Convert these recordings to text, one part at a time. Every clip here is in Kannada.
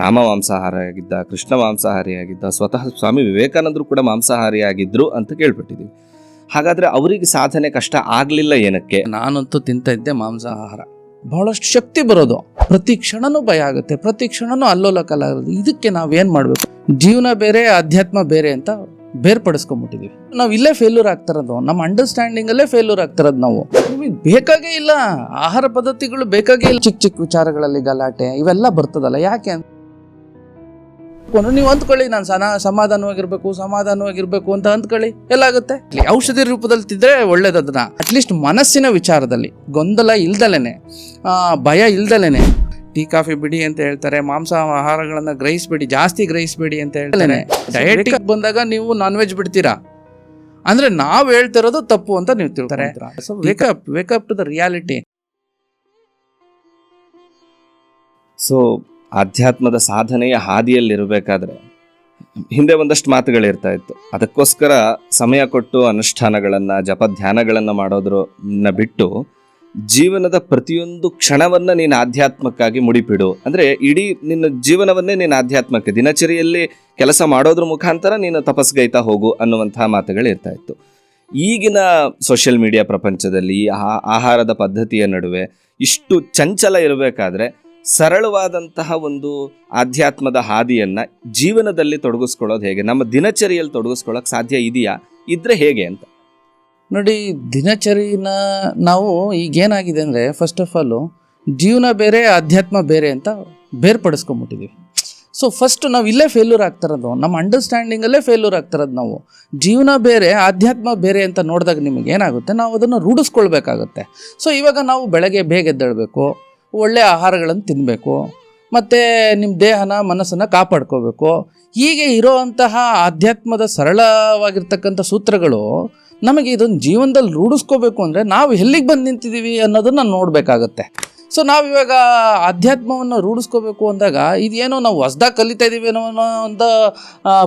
ರಾಮ ಮಾಂಸಾಹಾರಿಯಾಗಿದ್ದ, ಕೃಷ್ಣ ಮಾಂಸಾಹಾರಿಯಾಗಿದ್ದ, ಸ್ವತಃ ಸ್ವಾಮಿ ವಿವೇಕಾನಂದರು ಕೂಡ ಮಾಂಸಾಹಾರಿಯಾಗಿದ್ದರು ಅಂತ ಕೇಳ್ಬಿಟ್ಟಿದ್ದೀವಿ. ಹಾಗಾದರೆ ಅವರಿಗೆ ಸಾಧನೆ ಕಷ್ಟ ಆಗಲಿಲ್ಲ ಏನಕ್ಕೆ? ನಾನಂತೂ ತಿಂತ ಇದ್ದೆ ಮಾಂಸಾಹಾರ. ಬಹಳಷ್ಟು ಶಕ್ತಿ ಬರೋದು, ಪ್ರತಿ ಕ್ಷಣನೂ ಭಯ ಆಗುತ್ತೆ, ಪ್ರತಿ ಕ್ಷಣನೂ ಅಲ್ಲೋಲ ಕಲ್ಲ. ಇದಕ್ಕೆ ನಾವೇನು ಮಾಡಬೇಕು? ಜೀವನ ಬೇರೆ ಅಧ್ಯಾತ್ಮ ಬೇರೆ ಅಂತ ಬೇರ್ಪಡಿಸ್ಕೊಂಡ್ಬಿಟ್ಟಿದೀವಿ. ನಾವು ಇಲ್ಲೇ ಫೇಲ್ಯೂರ್ ಆಗ್ತಿರೋದು, ನಮ್ಮ ಅಂಡರ್ಸ್ಟ್ಯಾಂಡಿಂಗಲ್ಲೇ ಫೇಲ್ಯೂರ್ ಆಗ್ತಿರೋದು. ನಾವು ನಿಮಗೆ ಬೇಕಾಗೇ ಇಲ್ಲ, ಆಹಾರ ಪದ್ಧತಿಗಳು ಬೇಕಾಗೇ ಇಲ್ಲ. ಚಿಕ್ಕ ಚಿಕ್ಕ ವಿಚಾರಗಳಲ್ಲಿ ಗಲಾಟೆ ಇವೆಲ್ಲ ಬರ್ತದಲ್ಲ, ಯಾಕೆ ಅಂತ ನೀವು ಅಂದ್ಕೊಳ್ಳಿ. ನಾನು ಸಮಾಧಾನವಾಗಿರ್ಬೇಕು ಅಂತ ಅಂದ್ಕೊಳ್ಳಿ, ಎಲ್ಲಾಗುತ್ತೆ. ಔಷಧಿ ರೂಪದಲ್ಲಿ ತಿಂದ್ರೆ ಒಳ್ಳೇದನ್ನ. ಅಟ್ಲೀಸ್ಟ್ ಮನಸ್ಸಿನ ವಿಚಾರದಲ್ಲಿ ಗೊಂದಲ ಇಲ್ದಲೇನೆ, ಭಯ ಇಲ್ದಲೇನೆ. ಟೀ ಕಾಫಿ ಬಿಡಿ ಅಂತ ಹೇಳ್ತಾರೆ, ಮಾಂಸ ಆಹಾರಗಳನ್ನ ಗ್ರಹಿಸ್ಬೇಡಿ, ಜಾಸ್ತಿ ಗ್ರಹಿಸ್ಬೇಡಿ ಅಂತ ಹೇಳ್ತಾನೆ. ಡಯಟಿಗೆ ಬಂದಾಗ ನೀವು ನಾನ್ ವೆಜ್ ಬಿಡ್ತೀರಾ ಅಂದ್ರೆ ನಾವು ಹೇಳ್ತಿರೋದು ತಪ್ಪು ಅಂತ ನೀವು ತಿಳ್ತಾರೆ. So wake up to the reality. So ಆಧ್ಯಾತ್ಮದ ಸಾಧನೆಯ ಹಾದಿಯಲ್ಲಿರಬೇಕಾದ್ರೆ ಹಿಂದೆ ಒಂದಷ್ಟು ಮಾತುಗಳಿರ್ತಾ ಇತ್ತು. ಅದಕ್ಕೋಸ್ಕರ ಸಮಯ ಕೊಟ್ಟು ಅನುಷ್ಠಾನಗಳನ್ನು, ಜಪಧ್ಯಾನಗಳನ್ನು ಮಾಡೋದ್ರನ್ನ ಬಿಟ್ಟು ಜೀವನದ ಪ್ರತಿಯೊಂದು ಕ್ಷಣವನ್ನು ನೀನು ಆಧ್ಯಾತ್ಮಕ್ಕಾಗಿ ಮುಡಿಪಿಡು. ಅಂದರೆ ಇಡೀ ನಿನ್ನ ಜೀವನವನ್ನೇ ನೀನು ಆಧ್ಯಾತ್ಮಕ್ಕೆ, ದಿನಚರಿಯಲ್ಲಿ ಕೆಲಸ ಮಾಡೋದ್ರ ಮುಖಾಂತರ ನೀನು ತಪಸ್ಗೈತಾ ಹೋಗು ಅನ್ನುವಂತಹ ಮಾತುಗಳಿರ್ತಾ ಇತ್ತು. ಈಗಿನ ಸೋಷಿಯಲ್ ಮೀಡಿಯಾ ಪ್ರಪಂಚದಲ್ಲಿ ಆಹಾರದ ಪದ್ಧತಿಯ ನಡುವೆ ಇಷ್ಟು ಚಂಚಲ ಇರಬೇಕಾದ್ರೆ ಸರಳವಾದಂತಹ ಒಂದು ಆಧ್ಯಾತ್ಮದ ಹಾದಿಯನ್ನು ಜೀವನದಲ್ಲಿ ತೊಡಗಿಸ್ಕೊಳ್ಳೋದು ಹೇಗೆ? ನಮ್ಮ ದಿನಚರಿಯಲ್ಲಿ ತೊಡಗಿಸ್ಕೊಳ್ಳೋಕೆ ಸಾಧ್ಯ ಇದೆಯಾ? ಇದ್ರೆ ಹೇಗೆ ಅಂತ ನೋಡಿ. ದಿನಚರಿನ ನಾವು ಈಗೇನಾಗಿದೆ ಅಂದರೆ, ಫಸ್ಟ್ ಆಫ್ ಆಲು ಜೀವನ ಬೇರೆ ಅಧ್ಯಾತ್ಮ ಬೇರೆ ಅಂತ ಬೇರ್ಪಡಿಸ್ಕೊಂಡ್ಬಿಟ್ಟಿದ್ದೀವಿ. ಸೊ ಫಸ್ಟ್ ನಾವು ಇಲ್ಲೇ ಫೇಲ್ಯೂರ್ ಆಗ್ತಿರೋದು, ನಮ್ಮ ಅಂಡರ್ಸ್ಟ್ಯಾಂಡಿಂಗಲ್ಲೇ ಫೇಲ್ಯೂರ್ ಆಗ್ತಿರೋದು. ನಾವು ಜೀವನ ಬೇರೆ ಅಧ್ಯಾತ್ಮ ಬೇರೆ ಅಂತ ನೋಡಿದಾಗ ನಿಮಗೆ ಏನಾಗುತ್ತೆ, ನಾವು ಅದನ್ನು ರೂಢಿಸ್ಕೊಳ್ಬೇಕಾಗುತ್ತೆ. ಸೊ ಇವಾಗ ನಾವು ಬೆಳಗ್ಗೆ ಬೇಗ ಎದ್ದೇಳಬೇಕು, ಒಳ್ಳೆಯ ಆಹಾರಗಳನ್ನು ತಿನ್ನಬೇಕು, ಮತ್ತು ನಿಮ್ಮ ದೇಹನ ಮನಸ್ಸನ್ನು ಕಾಪಾಡ್ಕೋಬೇಕು. ಹೀಗೆ ಇರೋವಂತಹ ಆಧ್ಯಾತ್ಮದ ಸರಳವಾಗಿರ್ತಕ್ಕಂಥ ಸೂತ್ರಗಳು ನಮಗೆ ಇದನ್ನು ಜೀವನದಲ್ಲಿ ರೂಢಿಸ್ಕೋಬೇಕು ಅಂದರೆ ನಾವು ಎಲ್ಲಿಗೆ ಬಂದು ನಿಂತಿದ್ದೀವಿ ಅನ್ನೋದನ್ನು ನೋಡಬೇಕಾಗತ್ತೆ. ಸೊ ನಾವಿವಾಗ ಆಧ್ಯಾತ್ಮವನ್ನು ರೂಢಿಸ್ಕೋಬೇಕು ಅಂದಾಗ ಇದೇನೋ ನಾವು ಹೊಸ್ದಾಗಿ ಕಲಿತಾ ಇದ್ದೀವಿ ಅನ್ನೋ ಒಂದು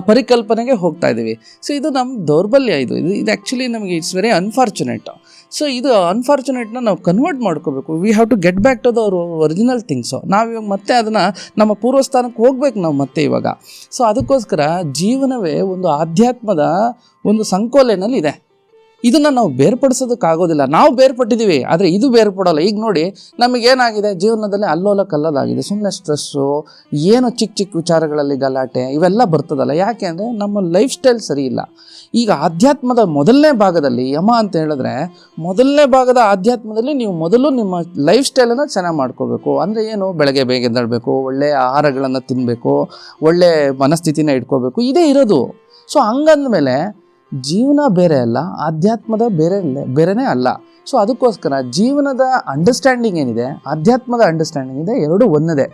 ಪರಿಕಲ್ಪನೆಗೆ ಹೋಗ್ತಾ ಇದ್ದೀವಿ. ಸೊ ಇದು ನಮ್ಮ ದೌರ್ಬಲ್ಯ. ಇದು ಆ್ಯಕ್ಚುಲಿ ನಮಗೆ ಇಟ್ಸ್ ವೆರಿ ಅನ್ಫಾರ್ಚುನೇಟ್. ಸೊ ಇದು ಅನ್ಫಾರ್ಚುನೇಟ್ನ ನಾವು ಕನ್ವರ್ಟ್ ಮಾಡ್ಕೋಬೇಕು. We have to get back to the original things. ನಾವಿವಾಗ ಮತ್ತೆ ಅದನ್ನು ನಮ್ಮ ಪೂರ್ವಸ್ಥಾನಕ್ಕೆ ಹೋಗ್ಬೇಕು ನಾವು ಮತ್ತೆ ಇವಾಗ. ಸೊ ಅದಕ್ಕೋಸ್ಕರ ಜೀವನವೇ ಒಂದು ಆಧ್ಯಾತ್ಮದ ಒಂದು ಸಂಕೋಲೆನಲ್ಲಿದೆ. ಇದನ್ನು ನಾವು ಬೇರ್ಪಡಿಸೋದಕ್ಕಾಗೋದಿಲ್ಲ. ನಾವು ಬೇರ್ಪಟ್ಟಿದ್ದೀವಿ, ಆದರೆ ಇದು ಬೇರ್ಪಡೋಲ್ಲ. ಈಗ ನೋಡಿ, ನಮಗೇನಾಗಿದೆ, ಜೀವನದಲ್ಲಿ ಅಲ್ಲೋಲ ಕಲ್ಲದಾಗಿದೆ. ಸುಮ್ಮನೆ ಸ್ಟ್ರೆಸ್ಸು, ಏನು ಚಿಕ್ಕ ಚಿಕ್ಕ ವಿಚಾರಗಳಲ್ಲಿ ಗಲಾಟೆ ಇವೆಲ್ಲ ಬರ್ತದಲ್ಲ. ಯಾಕೆ ಅಂದರೆ ನಮ್ಮ ಲೈಫ್ ಸ್ಟೈಲ್ ಸರಿ ಇಲ್ಲ. ಈಗ ಆಧ್ಯಾತ್ಮದ ಮೊದಲನೇ ಭಾಗದಲ್ಲಿ ಯಮ ಅಂತ ಹೇಳಿದ್ರೆ, ಮೊದಲನೇ ಭಾಗದ ಆಧ್ಯಾತ್ಮದಲ್ಲಿ ನೀವು ಮೊದಲು ನಿಮ್ಮ ಲೈಫ್ ಸ್ಟೈಲನ್ನು ಚೆನ್ನಾಗಿ ಮಾಡ್ಕೋಬೇಕು. ಅಂದರೆ ಏನು, ಬೆಳಗ್ಗೆ ಬೇಗ ಎದ್ದೇಳಬೇಕು, ಒಳ್ಳೆಯ ಆಹಾರಗಳನ್ನು ತಿನ್ನಬೇಕು, ಒಳ್ಳೆ ಮನಸ್ಥಿತಿನ ಇಟ್ಕೋಬೇಕು, ಇದೇ ಇರೋದು. ಸೊ ಹಂಗಂದಮೇಲೆ ಜೀವನ ಬೇರೆ ಅಲ್ಲ, ಆಧ್ಯಾತ್ಮದ ಬೇರೆನೇ ಅಲ್ಲ. ಸೊ ಅದಕ್ಕೋಸ್ಕರ ಜೀವನದ ಅಂಡರ್ಸ್ಟ್ಯಾಂಡಿಂಗ್ ಏನಿದೆ, ಆಧ್ಯಾತ್ಮದ ಅಂಡರ್ಸ್ಟ್ಯಾಂಡಿಂಗ್ ಇದೆ, ಎರಡೂ ಒಂದೇ.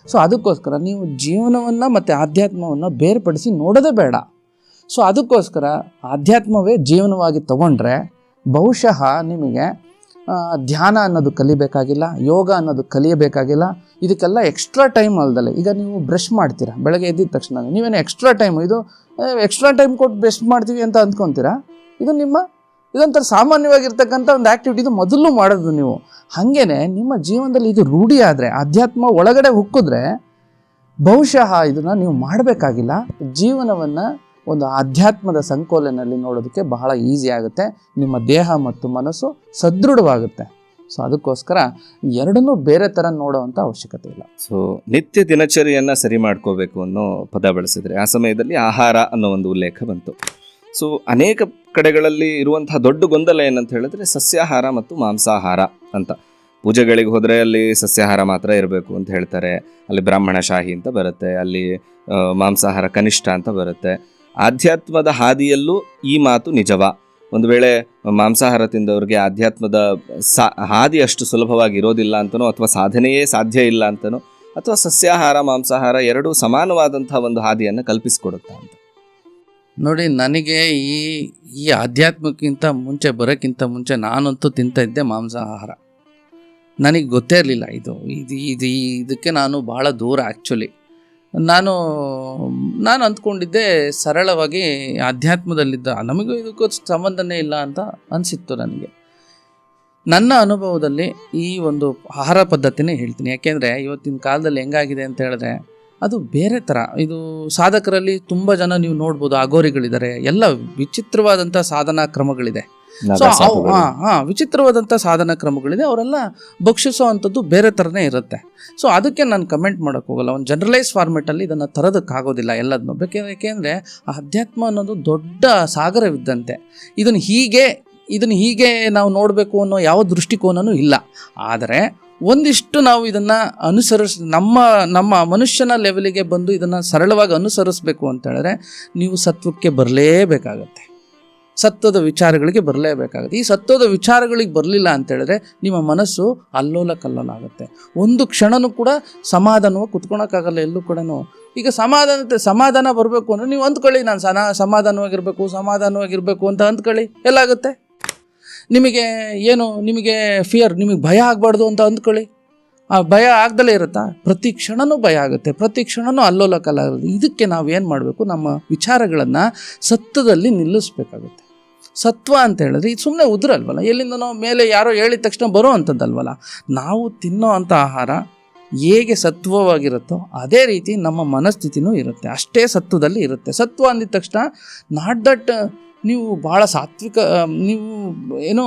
ಸೊ ಅದಕ್ಕೋಸ್ಕರ ನೀವು ಜೀವನವನ್ನು ಮತ್ತು ಆಧ್ಯಾತ್ಮವನ್ನು ಬೇರ್ಪಡಿಸಿ ನೋಡೋದೇ ಬೇಡ. ಸೊ ಅದಕ್ಕೋಸ್ಕರ ಆಧ್ಯಾತ್ಮವೇ ಜೀವನವಾಗಿ ತಗೊಂಡ್ರೆ ಬಹುಶಃ ನಿಮಗೆ ಧ್ಯಾನ ಅನ್ನೋದು ಕಲಿಬೇಕಾಗಿಲ್ಲ, ಯೋಗ ಅನ್ನೋದು ಕಲಿಯಬೇಕಾಗಿಲ್ಲ. ಇದಕ್ಕೆಲ್ಲ ಎಕ್ಸ್ಟ್ರಾ ಟೈಮ್ ಅಲ್ದಲೆ. ಈಗ ನೀವು ಬ್ರಷ್ ಮಾಡ್ತೀರಾ ಬೆಳಗ್ಗೆ ಎದ್ದಿದ ತಕ್ಷಣ, ನೀವೇನು ಎಕ್ಸ್ಟ್ರಾ ಟೈಮ್ ಕೊಟ್ಟು ಬ್ರಷ್ ಮಾಡ್ತೀವಿ ಅಂತ ಅಂದ್ಕೊತೀರಾ? ಇದೊಂಥರ ಸಾಮಾನ್ಯವಾಗಿರ್ತಕ್ಕಂಥ ಒಂದು ಆ್ಯಕ್ಟಿವಿಟಿ. ಇದು ಮೊದಲು ಮಾಡೋದು ನೀವು. ಹಾಗೇ ನಿಮ್ಮ ಜೀವನದಲ್ಲಿ ಇದು ರೂಢಿ ಆದರೆ, ಆಧ್ಯಾತ್ಮ ಒಳಗಡೆ ಹುಕ್ಕಿದ್ರೆ ಬಹುಶಃ ಇದನ್ನು ನೀವು ಮಾಡಬೇಕಾಗಿಲ್ಲ. ಜೀವನವನ್ನು ಒಂದು ಆಧ್ಯಾತ್ಮದ ಸಂಕೋಲೆನಲ್ಲಿ ನೋಡೋದಕ್ಕೆ ಬಹಳ ಈಸಿ ಆಗುತ್ತೆ. ನಿಮ್ಮ ದೇಹ ಮತ್ತು ಮನಸ್ಸು ಸದೃಢವಾಗುತ್ತೆ. ಸೊ ಅದಕ್ಕೋಸ್ಕರ ಎರಡನ್ನೂ ಬೇರೆ ಥರ ನೋಡೋವಂಥ ಅವಶ್ಯಕತೆ ಇಲ್ಲ. ಸೊ ನಿತ್ಯ ದಿನಚರಿಯನ್ನು ಸರಿ ಮಾಡ್ಕೋಬೇಕು ಅನ್ನೋ ಪದ ಬಳಸಿದರೆ ಆ ಸಮಯದಲ್ಲಿ ಆಹಾರ ಅನ್ನೋ ಒಂದು ಉಲ್ಲೇಖ ಬಂತು. ಸೊ ಅನೇಕ ಕಡೆಗಳಲ್ಲಿ ಇರುವಂತಹ ದೊಡ್ಡ ಗೊಂದಲ ಏನಂತ ಹೇಳಿದ್ರೆ ಸಸ್ಯಾಹಾರ ಮತ್ತು ಮಾಂಸಾಹಾರ ಅಂತ. ಪೂಜೆಗಳಿಗೆ ಹೋದರೆ ಅಲ್ಲಿ ಸಸ್ಯಾಹಾರ ಮಾತ್ರ ಇರಬೇಕು ಅಂತ ಹೇಳ್ತಾರೆ, ಅಲ್ಲಿ ಬ್ರಾಹ್ಮಣಶಾಹಿ ಅಂತ ಬರುತ್ತೆ, ಅಲ್ಲಿ ಮಾಂಸಾಹಾರ ಕನಿಷ್ಠ ಅಂತ ಬರುತ್ತೆ. ಆಧ್ಯಾತ್ಮದ ಹಾದಿಯಲ್ಲೂ ಈ ಮಾತು ನಿಜವಾ? ಒಂದು ವೇಳೆ ಮಾಂಸಾಹಾರ ತಿಂದವ್ರಿಗೆ ಆಧ್ಯಾತ್ಮದ ಹಾದಿ ಅಷ್ಟು ಸುಲಭವಾಗಿ ಇರೋದಿಲ್ಲ ಅಂತನೋ, ಅಥವಾ ಸಾಧನೆಯೇ ಸಾಧ್ಯ ಇಲ್ಲ ಅಂತನೋ, ಅಥವಾ ಸಸ್ಯಾಹಾರ ಮಾಂಸಾಹಾರ ಎರಡೂ ಸಮಾನವಾದಂಥ ಒಂದು ಹಾದಿಯನ್ನು ಕಲ್ಪಿಸಿಕೊಡುತ್ತಾ ಅಂತ? ನೋಡಿ, ನನಗೆ ಈ ಆಧ್ಯಾತ್ಮಕ್ಕಿಂತ ಬರೋಕ್ಕಿಂತ ಮುಂಚೆ ನಾನಂತೂ ತಿಂತ ಇದ್ದೆ ಮಾಂಸಾಹಾರ. ನನಗೆ ಗೊತ್ತೇ ಇರಲಿಲ್ಲ ಇದಕ್ಕೆ ನಾನು ಬಹಳ ದೂರ. ಆ್ಯಕ್ಚುಲಿ ನಾನು ಅಂದ್ಕೊಂಡಿದ್ದೆ ಸರಳವಾಗಿ ಆಧ್ಯಾತ್ಮದಲ್ಲಿದ್ದ, ನಮಗೂ ಇದಕ್ಕೂ ಸಂಬಂಧನೇ ಇಲ್ಲ ಅಂತ ಅನಿಸಿತ್ತು ನನಗೆ. ನನ್ನ ಅನುಭವದಲ್ಲಿ ಈ ಒಂದು ಆಹಾರ ಪದ್ಧತಿನೇ ಹೇಳ್ತೀನಿ. ಯಾಕೆಂದರೆ ಇವತ್ತಿನ ಕಾಲದಲ್ಲಿ ಹೆಂಗಾಗಿದೆ ಅಂತ ಹೇಳಿದ್ರೆ, ಅದು ಬೇರೆ ಥರ. ಇದು ಸಾಧಕರಲ್ಲಿ ತುಂಬ ಜನ ನೀವು ನೋಡ್ಬೋದು, ಅಗೋರಿಗಳಿದ್ದಾರೆ, ಎಲ್ಲ ವಿಚಿತ್ರವಾದಂಥ ಸಾಧನಾ ಕ್ರಮಗಳಿದೆ. ಸೊ ವಿಚಿತ್ರವಾದಂಥ ಸಾಧನಾ ಕ್ರಮಗಳಿದೆ, ಅವರೆಲ್ಲ ಭಕ್ಷಿಸೋ ಅಂಥದ್ದು ಬೇರೆ ಥರನೇ ಇರುತ್ತೆ. ಸೊ ಅದಕ್ಕೆ ನಾನು ಕಮೆಂಟ್ ಮಾಡೋಕ್ಕೆ ಹೋಗಲ್ಲ, ಒಂದು ಜನರಲೈಸ್ ಫಾರ್ಮೆಟಲ್ಲಿ ಇದನ್ನು ತರೋದಕ್ಕಾಗೋದಿಲ್ಲ ಎಲ್ಲದನ್ನು. ಏಕೆಂದರೆ ಅಧ್ಯಾತ್ಮ ಅನ್ನೋದು ದೊಡ್ಡ ಸಾಗರವಿದ್ದಂತೆ. ಇದನ್ನು ಹೀಗೆ ನಾವು ನೋಡಬೇಕು ಅನ್ನೋ ಯಾವ ದೃಷ್ಟಿಕೋನನೂ ಇಲ್ಲ. ಆದರೆ ಒಂದಿಷ್ಟು ನಾವು ಇದನ್ನು ನಮ್ಮ ಮನುಷ್ಯನ ಲೆವೆಲಿಗೆ ಬಂದು ಇದನ್ನು ಸರಳವಾಗಿ ಅನುಸರಿಸಬೇಕು ಅಂತ ಹೇಳಿದ್ರೆ ನೀವು ಸತ್ವಕ್ಕೆ ಬರಲೇಬೇಕಾಗತ್ತೆ, ಸತ್ವದ ವಿಚಾರಗಳಿಗೆ ಬರಲೇಬೇಕಾಗುತ್ತೆ. ಈ ಸತ್ವದ ವಿಚಾರಗಳಿಗೆ ಬರಲಿಲ್ಲ ಅಂತ ಹೇಳಿದ್ರೆ ನಿಮ್ಮ ಮನಸ್ಸು ಅಲ್ಲೋಲ ಕಲ್ಲೋಲ ಆಗುತ್ತೆ. ಒಂದು ಕ್ಷಣನೂ ಕೂಡ ಸಮಾಧಾನವಾಗಿ ಕುತ್ಕೊಳಕ್ಕಾಗಲ್ಲ ಎಲ್ಲೂ ಕೂಡ. ಈಗ ಸಮಾಧಾನ ಬರಬೇಕು ಅಂದರೆ ನೀವು ಅಂದ್ಕೊಳ್ಳಿ, ನಾನು ಸಮಾಧಾನವಾಗಿರಬೇಕು ಅಂತ ಅಂದ್ಕೊಳ್ಳಿ, ಎಲ್ಲಾಗುತ್ತೆ? ನಿಮಗೆ ಫಿಯರ್, ನಿಮಗೆ ಭಯ ಆಗಬಾರ್ದು ಅಂತ ಅಂದ್ಕೊಳ್ಳಿ, ಆ ಭಯ ಆಗ್ದಲೇ ಇರುತ್ತಾ? ಪ್ರತಿ ಕ್ಷಣನೂ ಭಯ ಆಗುತ್ತೆ, ಪ್ರತಿ ಕ್ಷಣನೂ ಅಲ್ಲೋಲ ಕಲ್ಲೋಲ ಆಗುತ್ತೆ. ಇದಕ್ಕೆ ನಾವೇನು ಮಾಡಬೇಕು, ನಮ್ಮ ವಿಚಾರಗಳನ್ನು ಸತ್ವದಲ್ಲಿ ನಿಲ್ಲಿಸ್ಬೇಕಾಗುತ್ತೆ. ಸತ್ವ ಅಂತ ಹೇಳಿದ್ರೆ ಇದು ಸುಮ್ಮನೆ ಉದುರಲ್ವಲ್ಲ, ಎಲ್ಲಿಂದನೋ ಮೇಲೆ ಯಾರೋ ಹೇಳಿದ ತಕ್ಷಣ ಬರೋ ಅಂಥದ್ದಲ್ವಲ್ಲ. ನಾವು ತಿನ್ನೋ ಅಂಥ ಆಹಾರ ಹೇಗೆ ಸತ್ವವಾಗಿರುತ್ತೋ ಅದೇ ರೀತಿ ನಮ್ಮ ಮನಸ್ಥಿತಿನೂ ಇರುತ್ತೆ, ಅಷ್ಟೇ ಸತ್ವದಲ್ಲಿ ಇರುತ್ತೆ. ಸತ್ವ ಅಂದಿದ ತಕ್ಷಣ ನಾಟ್ ದಟ್ ನೀವು ಭಾಳ ಸಾತ್ವಿಕ, ನೀವು ಏನೋ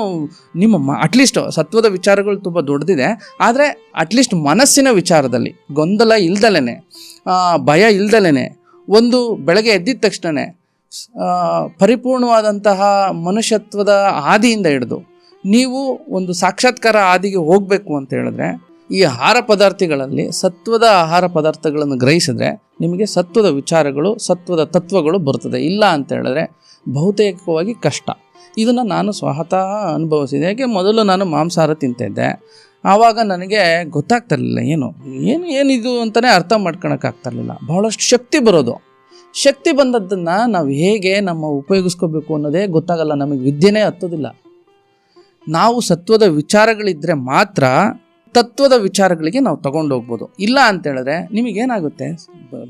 ನಿಮ್ಮ ಅಟ್ಲೀಸ್ಟ್ ಸತ್ವದ ವಿಚಾರಗಳು ತುಂಬ ದೊಡ್ಡದಿದೆ, ಆದರೆ ಅಟ್ಲೀಸ್ಟ್ ಮನಸ್ಸಿನ ವಿಚಾರದಲ್ಲಿ ಗೊಂದಲ ಇಲ್ದಲೇ, ಭಯ ಇಲ್ದಲೇ, ಒಂದು ಬೆಳಗ್ಗೆ ಎದ್ದಿದ ತಕ್ಷಣ ಪರಿಪೂರ್ಣವಾದಂತಹ ಮನುಷ್ಯತ್ವದ ಹಾದಿಯಿಂದ ಹಿಡಿದು ನೀವು ಒಂದು ಸಾಕ್ಷಾತ್ಕಾರ ಹಾದಿಗೆ ಹೋಗಬೇಕು ಅಂತ ಹೇಳಿದ್ರೆ ಈ ಆಹಾರ ಪದಾರ್ಥಗಳಲ್ಲಿ ಸತ್ವದ ಆಹಾರ ಪದಾರ್ಥಗಳನ್ನು ಗ್ರಹಿಸಿದ್ರೆ ನಿಮಗೆ ಸತ್ವದ ವಿಚಾರಗಳು, ಸತ್ವದ ತತ್ವಗಳು ಬರ್ತದೆ. ಇಲ್ಲ ಅಂತ ಹೇಳಿದ್ರೆ ಬಹುತೇಕವಾಗಿ ಕಷ್ಟ. ಇದನ್ನು ನಾನು ಸ್ವತಃ ಅನುಭವಿಸಿದೆ. ಯಾಕೆ ಮೊದಲು ನಾನು ಮಾಂಸಾಹಾರ ತಿಂತಿದ್ದೆ, ಆವಾಗ ನನಗೆ ಗೊತ್ತಾಗ್ತಿರ್ಲಿಲ್ಲ ಏನಿದು ಅಂತಲೇ ಅರ್ಥ ಮಾಡ್ಕೊಳಕ್ಕಾಗ್ತಿರ್ಲಿಲ್ಲ. ಬಹಳಷ್ಟು ಶಕ್ತಿ ಬಂದದ್ದನ್ನು ನಾವು ಹೇಗೆ ಉಪಯೋಗಿಸ್ಕೋಬೇಕು ಅನ್ನೋದೇ ಗೊತ್ತಾಗಲ್ಲ, ನಮಗೆ ವಿದ್ಯೆನೇ ಹತ್ತೋದಿಲ್ಲ. ನಾವು ಸತ್ವದ ವಿಚಾರಗಳಿದ್ದರೆ ಮಾತ್ರ ತತ್ವದ ವಿಚಾರಗಳಿಗೆ ನಾವು ತಗೊಂಡೋಗ್ಬೋದು. ಇಲ್ಲ ಅಂತ ಹೇಳಿದ್ರೆ ನಿಮಗೇನಾಗುತ್ತೆ,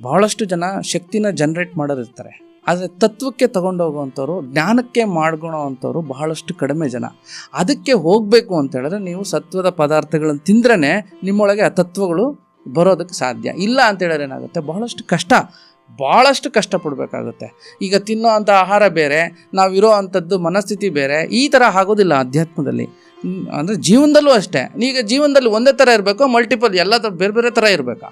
ಬಹಳಷ್ಟು ಜನ ಶಕ್ತಿನ ಜನ್ರೇಟ್ ಮಾಡೋರಿರ್ತಾರೆ, ಆದರೆ ತತ್ವಕ್ಕೆ ತಗೊಂಡೋಗುವಂಥವ್ರು, ಜ್ಞಾನಕ್ಕೆ ಮಾಡ್ಕೊಳೋ ಅಂಥವ್ರು ಬಹಳಷ್ಟು ಕಡಿಮೆ ಜನ. ಅದಕ್ಕೆ ಹೋಗಬೇಕು ಅಂತ ಹೇಳಿದ್ರೆ ನೀವು ಸತ್ವದ ಪದಾರ್ಥಗಳನ್ನು ತಿಂದ್ರೇ ನಿಮ್ಮೊಳಗೆ ಆ ತತ್ವಗಳು ಬರೋದಕ್ಕೆ ಸಾಧ್ಯ. ಇಲ್ಲ ಅಂತ ಹೇಳಿದ್ರೆ ಏನಾಗುತ್ತೆ, ಭಾಳಷ್ಟು ಕಷ್ಟಪಡಬೇಕಾಗುತ್ತೆ. ಈಗ ತಿನ್ನೋ ಅಂಥ ಆಹಾರ ಬೇರೆ, ನಾವಿರೋ ಅಂಥದ್ದು ಮನಸ್ಥಿತಿ ಬೇರೆ, ಈ ಥರ ಆಗೋದಿಲ್ಲ ಅಧ್ಯಾತ್ಮದಲ್ಲಿ. ಅಂದರೆ ಜೀವನದಲ್ಲೂ ಅಷ್ಟೇ. ಈಗ ಜೀವನದಲ್ಲಿ ಒಂದೇ ಥರ ಇರಬೇಕು, ಮಲ್ಟಿಪಲ್ ಎಲ್ಲ ಬೇರೆ ಬೇರೆ ಥರ ಇರಬೇಕಾ?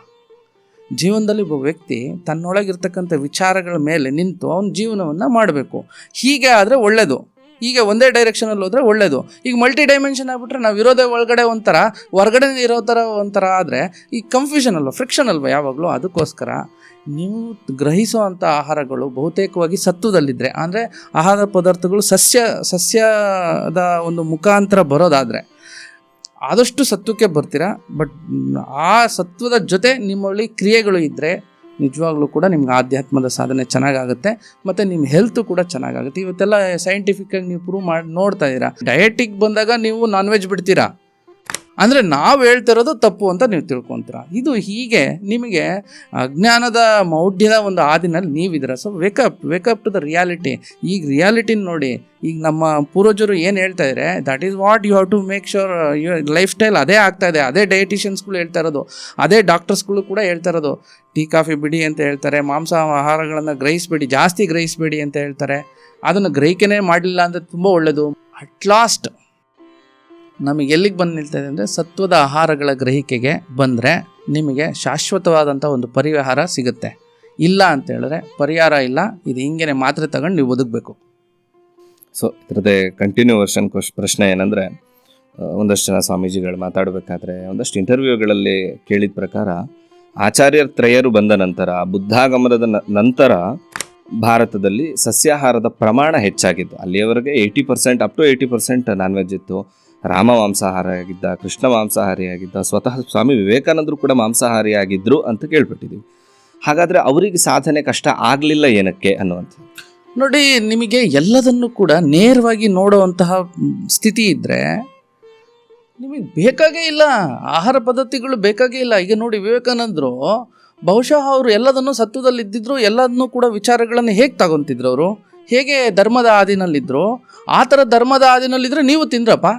ಜೀವನದಲ್ಲಿ ಒಬ್ಬ ವ್ಯಕ್ತಿ ತನ್ನೊಳಗಿರ್ತಕ್ಕಂಥ ವಿಚಾರಗಳ ಮೇಲೆ ನಿಂತು ಅವನ ಜೀವನವನ್ನು ಮಾಡಬೇಕು. ಹೀಗೆ ಆದರೆ ಒಳ್ಳೆಯದು. ಈಗ ಒಂದೇ ಡೈರೆಕ್ಷನಲ್ಲಿ ಹೋದರೆ ಒಳ್ಳೆಯದು. ಈಗ ಮಲ್ಟಿ ಡೈಮೆನ್ಷನ್ ಆಗಿಬಿಟ್ರೆ ನಾವು ಇರೋದೇ ಒಳಗಡೆ ಒಂಥರ, ಹೊರಗಡೆ ಇರೋ ಥರ ಒಂಥರ ಆದರೆ ಈ ಕನ್ಫ್ಯೂಷನ್ ಅಲ್ವ, ಫ್ರಿಕ್ಷನ್ ಅಲ್ವ ಯಾವಾಗಲೂ. ಅದಕ್ಕೋಸ್ಕರ ನೀವು ಗ್ರಹಿಸುವಂಥ ಆಹಾರಗಳು ಬಹುತೇಕವಾಗಿ ಸತ್ವದಲ್ಲಿದ್ದರೆ, ಅಂದರೆ ಆಹಾರ ಪದಾರ್ಥಗಳು ಸಸ್ಯದ ಒಂದು ಮುಖಾಂತರ ಬರೋದಾದರೆ ಆದಷ್ಟು ಸತ್ವಕ್ಕೆ ಬರ್ತೀರಾ. ಬಟ್ ಆ ಸತ್ವದ ಜೊತೆ ನಿಮ್ಮಲ್ಲಿ ಕ್ರಿಯೆಗಳು ಇದ್ದರೆ ನಿಜವಾಗ್ಲೂ ಕೂಡ ನಿಮ್ಗೆ ಆಧ್ಯಾತ್ಮದ ಸಾಧನೆ ಚೆನ್ನಾಗಾಗುತ್ತೆ, ಮತ್ತು ನಿಮ್ಮ ಹೆಲ್ತು ಕೂಡ ಚೆನ್ನಾಗಾಗುತ್ತೆ. ಇವತ್ತೆಲ್ಲ ಸೈಂಟಿಫಿಕ್ಕಾಗಿ ನೀವು ಪ್ರೂವ್ ಮಾಡಿ ನೋಡ್ತಾ ಇದ್ದೀರಾ. ಡಯಟಿಗೆ ಬಂದಾಗ ನೀವು ನಾನ್ ವೆಜ್ ಬಿಡ್ತೀರಾ ಅಂದರೆ ನಾವು ಹೇಳ್ತಿರೋದು ತಪ್ಪು ಅಂತ ನೀವು ತಿಳ್ಕೊತೀರ. ಇದು ಹೀಗೆ ನಿಮಗೆ ಅಜ್ಞಾನದ ಮೌಢ್ಯದ ಒಂದು ಹಾದಿನಲ್ಲಿ ನೀವಿದ್ದೀರ. So wake up to the reality. ಈಗ ರಿಯಾಲಿಟಿನ ನೋಡಿ. ಈಗ ನಮ್ಮ ಪೂರ್ವಜರು ಏನು ಹೇಳ್ತಾ ಇದ್ದಾರೆ, that is what you have to make sure your life style ಅದೇ ಆಗ್ತಾ ಇದೆ. ಅದೇ ಡಯಟಿಷಿಯನ್ಸ್ಗಳು ಹೇಳ್ತಾ ಇರೋದು, ಅದೇ ಡಾಕ್ಟರ್ಸ್ಗಳು ಕೂಡ ಹೇಳ್ತಾ ಇರೋದು. ಟೀ ಕಾಫಿ ಬಿಡಿ ಅಂತ ಹೇಳ್ತಾರೆ, ಮಾಂಸ ಆಹಾರಗಳನ್ನು ಜಾಸ್ತಿ ಗ್ರಹಿಸಬೇಡಿ ಅಂತ ಹೇಳ್ತಾರೆ. ಅದನ್ನು ಗ್ರಹಿಕೆನೇ ಮಾಡಲಿಲ್ಲ ಅಂದರೆ ತುಂಬ ಒಳ್ಳೆಯದು. ಅಟ್ ಲಾಸ್ಟ್ ನಮಗೆ ಎಲ್ಲಿಗೆ ಬಂದು ನಿಲ್ತಾಯಿದೆ ಅಂದರೆ ಸತ್ವದ ಆಹಾರಗಳ ಗ್ರಹಿಕೆಗೆ ಬಂದರೆ ನಿಮಗೆ ಶಾಶ್ವತವಾದಂಥ ಒಂದು ಪರಿಹಾರ ಸಿಗುತ್ತೆ. ಇಲ್ಲ ಅಂತ ಹೇಳಿದ್ರೆ ಪರಿಹಾರ ಇಲ್ಲ, ಇದು ಹಿಂಗೇನೆ ಮಾತ್ರೆ ತಗೊಂಡು ನೀವು ಬದುಕಬೇಕು. ಸೊ ಇದರದ್ದೇ ಕಂಟಿನ್ಯೂ ವರ್ಷನ್ ಪ್ರಶ್ನೆ ಏನಂದರೆ, ಒಂದಷ್ಟು ಜನ ಸ್ವಾಮೀಜಿಗಳು ಮಾತಾಡಬೇಕಾದ್ರೆ ಒಂದಷ್ಟು ಇಂಟರ್ವ್ಯೂಗಳಲ್ಲಿ ಕೇಳಿದ ಪ್ರಕಾರ ಆಚಾರ್ಯರ ತ್ರಯರು ಬಂದ ನಂತರ, ಬುದ್ಧಾಗಮನದ ನಂತರ ಭಾರತದಲ್ಲಿ ಸಸ್ಯಾಹಾರದ ಪ್ರಮಾಣ ಹೆಚ್ಚಾಗಿತ್ತು. ಅಲ್ಲಿಯವರೆಗೆ 80% ಅಪ್ ಟು 80% ನಾನ್ ವೆಜ್ ಇತ್ತು. ರಾಮ ಮಾಂಸಾಹಾರಿಯಾಗಿದ್ದ, ಕೃಷ್ಣ ಮಾಂಸಾಹಾರಿಯಾಗಿದ್ದ, ಸ್ವತಃ ಸ್ವಾಮಿ ವಿವೇಕಾನಂದರು ಕೂಡ ಮಾಂಸಾಹಾರಿಯಾಗಿದ್ದರು ಅಂತ ಕೇಳ್ಬಿಟ್ಟಿದ್ದೀವಿ. ಹಾಗಾದರೆ ಅವರಿಗೆ ಸಾಧನೆ ಕಷ್ಟ ಆಗಲಿಲ್ಲ ಏನಕ್ಕೆ ಅನ್ನುವಂಥದ್ದು. ನೋಡಿ, ನಿಮಗೆ ಎಲ್ಲದನ್ನು ಕೂಡ ನೇರವಾಗಿ ನೋಡುವಂತಹ ಸ್ಥಿತಿ ಇದ್ದರೆ ನಿಮಗೆ ಬೇಕಾಗೇ ಇಲ್ಲ, ಆಹಾರ ಪದ್ಧತಿಗಳು ಬೇಕಾಗೇ ಇಲ್ಲ. ಈಗ ನೋಡಿ, ವಿವೇಕಾನಂದರು ಬಹುಶಃ ಅವರು ಎಲ್ಲದನ್ನು ಸತ್ವದಲ್ಲಿ ಇದ್ದಿದ್ರು, ಎಲ್ಲದನ್ನೂ ಕೂಡ ವಿಚಾರಗಳನ್ನು ಹೇಗೆ ತಗೊತಿದ್ರು, ಅವರು ಹೇಗೆ ಧರ್ಮದ ಹಾದಿನಲ್ಲಿದ್ದರು, ಆ ಥರ ಧರ್ಮದ ಹಾದಿನಲ್ಲಿದ್ದರೆ ನೀವು ತಿಂದ್ರಪ್ಪ.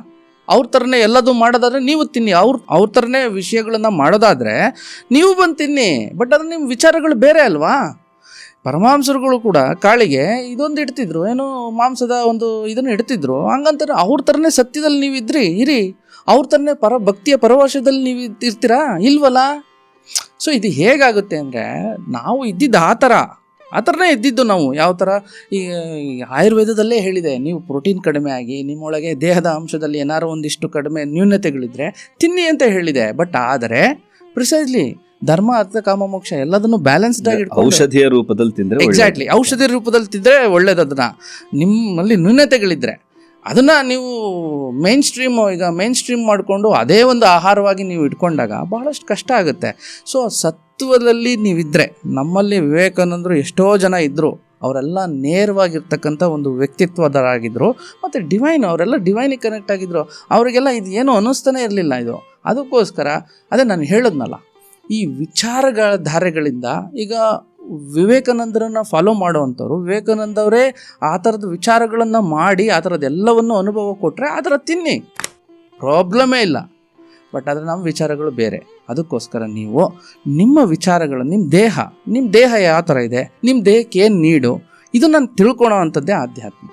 ಅವ್ರ ಥರನೇ ಎಲ್ಲದೂ ಮಾಡೋದಾದ್ರೆ ನೀವು ತಿನ್ನಿ, ಅವ್ರ ಥರನೇ ವಿಷಯಗಳನ್ನು ಮಾಡೋದಾದರೆ ನೀವು ಬಂದು ತಿನ್ನಿ. ಬಟ್ ಅದು ನಿಮ್ಮ ವಿಚಾರಗಳು ಬೇರೆ ಅಲ್ವಾ? ಪರಮಹಂಸರುಗಳು ಕೂಡ ಕಾಳಿಗೆ ಇದೊಂದು ಇಡ್ತಿದ್ರು, ಏನೋ ಮಾಂಸದ ಒಂದು ಇದನ್ನು ಇಡ್ತಿದ್ರು. ಹಂಗಂತಾರೆ ಅವ್ರ ಥರನೇ ಸತ್ಯದಲ್ಲಿ ನೀವು ಇರಿ, ಅವ್ರ ಥರನೇ ಭಕ್ತಿಯ ಪರವಶದಲ್ಲಿ ನೀವು ಇರ್ತೀರಾ? ಇಲ್ವಲ್ಲ. ಸೊ ಇದು ಹೇಗಾಗುತ್ತೆ ಅಂದರೆ, ನಾವು ಇದ್ದಿದ್ದು ಆ ಥರನೇ ಇದ್ದಿದ್ದು ನಾವು. ಯಾವ ಥರ ಈ ಆಯುರ್ವೇದದಲ್ಲೇ ಹೇಳಿದೆ, ನೀವು ಪ್ರೋಟೀನ್ ಕಡಿಮೆ ಆಗಿ ನಿಮ್ಮೊಳಗೆ ದೇಹದ ಅಂಶದಲ್ಲಿ ಏನಾರು ಒಂದಿಷ್ಟು ಕಡಿಮೆ ನ್ಯೂನತೆಗಳಿದ್ರೆ ತಿನ್ನಿ ಅಂತ ಹೇಳಿದೆ. ಬಟ್ ಆದರೆ ಪ್ರಿಸೈಸ್ಲಿ ಧರ್ಮ ಅರ್ಥ ಕಾಮ ಮೋಕ್ಷ ಎಲ್ಲದನ್ನು ಬ್ಯಾಲೆನ್ಸ್ಡ್ ಆಗಿ ಔಷಧಿಯ ರೂಪದಲ್ಲಿ ತಿಂದರೆ, ಎಕ್ಸಾಕ್ಟ್ಲಿ ಔಷಧಿ ರೂಪದಲ್ಲಿ ತಿಂದರೆ ಒಳ್ಳೇದು. ಅದನ್ನು ನಿಮ್ಮಲ್ಲಿ ನ್ಯೂನತೆಗಳಿದ್ರೆ ಅದನ್ನು ನೀವು ಮೇನ್ ಸ್ಟ್ರೀಮ್ ಮಾಡಿಕೊಂಡು ಅದೇ ಒಂದು ಆಹಾರವಾಗಿ ನೀವು ಇಟ್ಕೊಂಡಾಗ ಬಹಳಷ್ಟು ಕಷ್ಟ ಆಗುತ್ತೆ. ಸೊ ಸತ್ವದಲ್ಲಿ ನೀವಿದ್ದರೆ, ನಮ್ಮಲ್ಲಿ ವಿವೇಕಾನಂದರು ಎಷ್ಟೋ ಜನ ಇದ್ದರು, ಅವರೆಲ್ಲ ನೇರವಾಗಿರ್ತಕ್ಕಂಥ ಒಂದು ವ್ಯಕ್ತಿತ್ವದರಾಗಿದ್ದರು. ಮತ್ತು ಅವರೆಲ್ಲ ಡಿವೈನಿಗೆ ಕನೆಕ್ಟ್ ಆಗಿದ್ದರು. ಅವರಿಗೆಲ್ಲ ಇದು ಏನೂ ಅನ್ನಿಸ್ತಾನೆ ಇರಲಿಲ್ಲ ಇದು. ಅದಕ್ಕೋಸ್ಕರ ಅದೇ ನಾನು ಹೇಳಿದ್ನಲ್ಲ, ಈ ವಿಚಾರಗಳ ಧಾರೆಗಳಿಂದ ಈಗ ವಿವೇಕಾನಂದರನ್ನು ಫಾಲೋ ಮಾಡುವಂಥವ್ರು, ವಿವೇಕಾನಂದವರೇ ಆ ಥರದ ವಿಚಾರಗಳನ್ನು ಮಾಡಿ ಆ ಥರದ್ದೆಲ್ಲವನ್ನು ಅನುಭವ ಕೊಟ್ಟರೆ ಆ ಥರ ತಿನ್ನಿ, ಪ್ರಾಬ್ಲಮೇ ಇಲ್ಲ. ಬಟ್ ಆದರೆ ನಮ್ಮ ವಿಚಾರಗಳು ಬೇರೆ. ಅದಕ್ಕೋಸ್ಕರ ನೀವು ನಿಮ್ಮ ವಿಚಾರಗಳು, ನಿಮ್ಮ ದೇಹ ಯಾವ ಥರ ಇದೆ, ನಿಮ್ಮ ದೇಹಕ್ಕೆ ಏನು ನೀಡು, ಇದು ನಾನು ತಿಳ್ಕೊಳೋ ಅಂಥದ್ದೇ ಆಧ್ಯಾತ್ಮ.